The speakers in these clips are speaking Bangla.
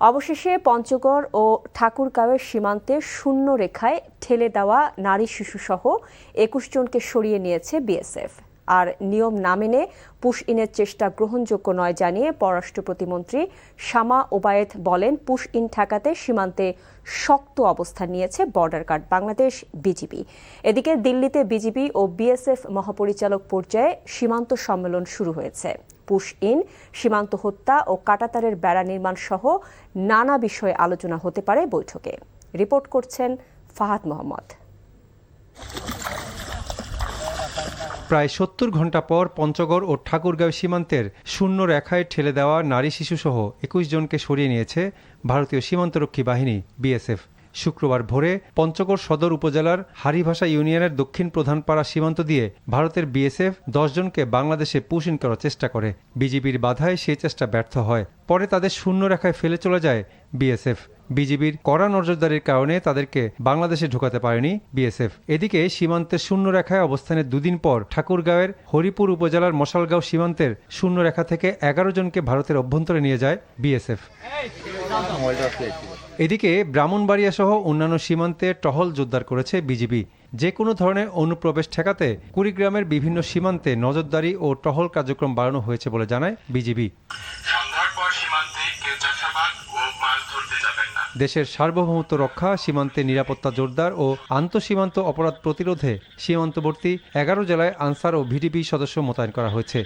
অবশেষে পঞ্চগড় ও ঠাকুরগাঁওয়ের সীমান্তে শূন্য রেখায় ঠেলে দেওয়া নারী শিশুসহ ২১ জনকে সরিয়ে নিয়েছে বিএসএফ। আর নিয়ম না মেনে পুশ ইনের চেষ্টা গ্রহণযোগ্য নয় জানিয়ে পররাষ্ট্র প্রতিমন্ত্রী শামা ওবায়েদ বলেন, পুশ ইন ঠেকাতে সীমান্তে শক্ত অবস্থান নিয়েছে বর্ডার গার্ড বাংলাদেশ বিজিবি। এদিকে দিল্লিতে বিজিবি ও বিএসএফ মহাপরিচালক পর্যায়ে সীমান্ত সম্মেলন শুরু হয়েছে। পুশ ইন, সীমান্ত হত্যা ও কাঁটাতারের বেড়া নির্মাণ সহ নানা বিষয়ে আলোচনা হতে পারে বৈঠকে। রিপোর্ট করছেন ফাহাদ মোহাম্মদ। প্রায় ৭০ ঘণ্টা পর পঞ্চগড় ও ঠাকুরগাঁও সীমান্তের শূন্য রেখায় ঠেলে দেওয়া নারী শিশুসহ ২১ জনকে সরিয়ে নিয়েছে ভারতীয় সীমান্তরক্ষী বাহিনী বিএসএফ। শুক্রবার ভোরে পঞ্চগড় সদর উপজেলার হারিভাষা ইউনিয়নের দক্ষিণ প্রধানপাড়া সীমান্ত দিয়ে ভারতের বিএসএফ ১০ জনকে বাংলাদেশে পুশ ইন করার চেষ্টা করে। বিজিবির বাধায় সেই চেষ্টা ব্যর্থ হয়। পরে তাদের শূন্য রেখায় ফেলে চলে যায় বিএসএফ। বিজিবির কড়া নজরদারির কারণে তাদেরকে বাংলাদেশে ঢোকাতে পারেনি বিএসএফ। এদিকে সীমান্তের শূন্য রেখায় অবস্থানের দুদিন পর ঠাকুরগাঁওয়ের হরিপুর উপজেলার মশালগাঁও সীমান্তের শূন্য রেখা থেকে ১১ জনকে ভারতের অভ্যন্তরে নিয়ে যায় বিএসএফ। এদিকে ব্রাহ্মণবাড়িয়া সহ অন্যান্য সীমান্তে টহল জোরদার করেছে বিজিবি। যে কোনো ধরনের অনুপ্রবেশ ঠেকাতে কুড়িগ্রামের বিভিন্ন সীমান্তে নজরদারি ও টহল কার্যক্রম বাড়ানো হয়েছে বলে জানায় বিজিবি। দেশের সার্বভৌমত্ব রক্ষা, সীমান্তে নিরাপত্তা জোরদার ও আন্তঃসীমান্ত অপরাধ প্রতিরোধে সীমান্তবর্তী ১১ জেলায় আনসার ও ভিডিপি সদস্য মোতায়েন করা হয়েছে।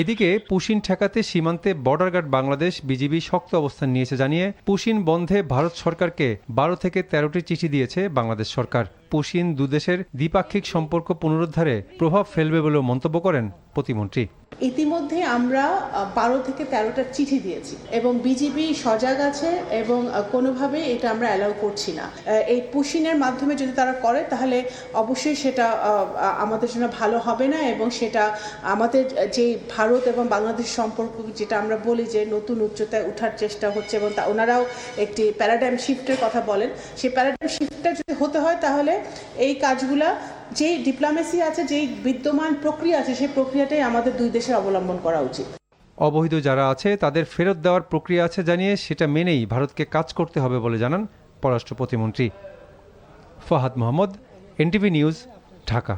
এদিকে পুশ ইন ঠেকাতে সীমান্তে বর্ডার গার্ড বাংলাদেশ বিজিবি শক্ত অবস্থান নিয়েছে জানিয়ে পুশ ইন বন্ধে ভারত সরকারকে ১২ থেকে ১৩টি চিঠি দিয়েছে বাংলাদেশ সরকার। পুশ ইন দুদেশের দ্বিপাক্ষিক সম্পর্ক পুনরুদ্ধারে প্রভাব ফেলবে বলেও মন্তব্য করেন প্রতিমন্ত্রী। ইতিমধ্যে আমরা ১২ থেকে ১৩টা চিঠি দিয়েছি এবং বিজিবি সজাগ আছে এবং কোনোভাবে এটা আমরা অ্যালাউ করছি না। এই পুশিনের মাধ্যমে যদি তারা করে তাহলে অবশ্যই সেটা আমাদের জন্য ভালো হবে না এবং সেটা আমাদের যে ভারত এবং বাংলাদেশ সম্পর্ক, যেটা আমরা বলি যে নতুন উচ্চতায় ওঠার চেষ্টা হচ্ছে এবং ওনারাও একটি প্যারাডাইম শিফটের কথা বলেন, সেই প্যারাডাইম শিফটটা যদি হতে হয় তাহলে এই কাজগুলা যে ডিপ্লোমেসি আছে, যে বিদ্যমান প্রক্রিয়া আছে, সেই প্রক্রিয়াটাই আমাদের দুই দেশের অবলম্বন করা উচিত। অবৈধ যারা আছে তাদের ফেরত দেওয়ার প্রক্রিয়া আছে জানিয়ে সেটা মেনেই ভারতকে কাজ করতে হবে বলে জানান পররাষ্ট্র প্রতিমন্ত্রী। Fahad Mohammad, NTV news, Dhaka.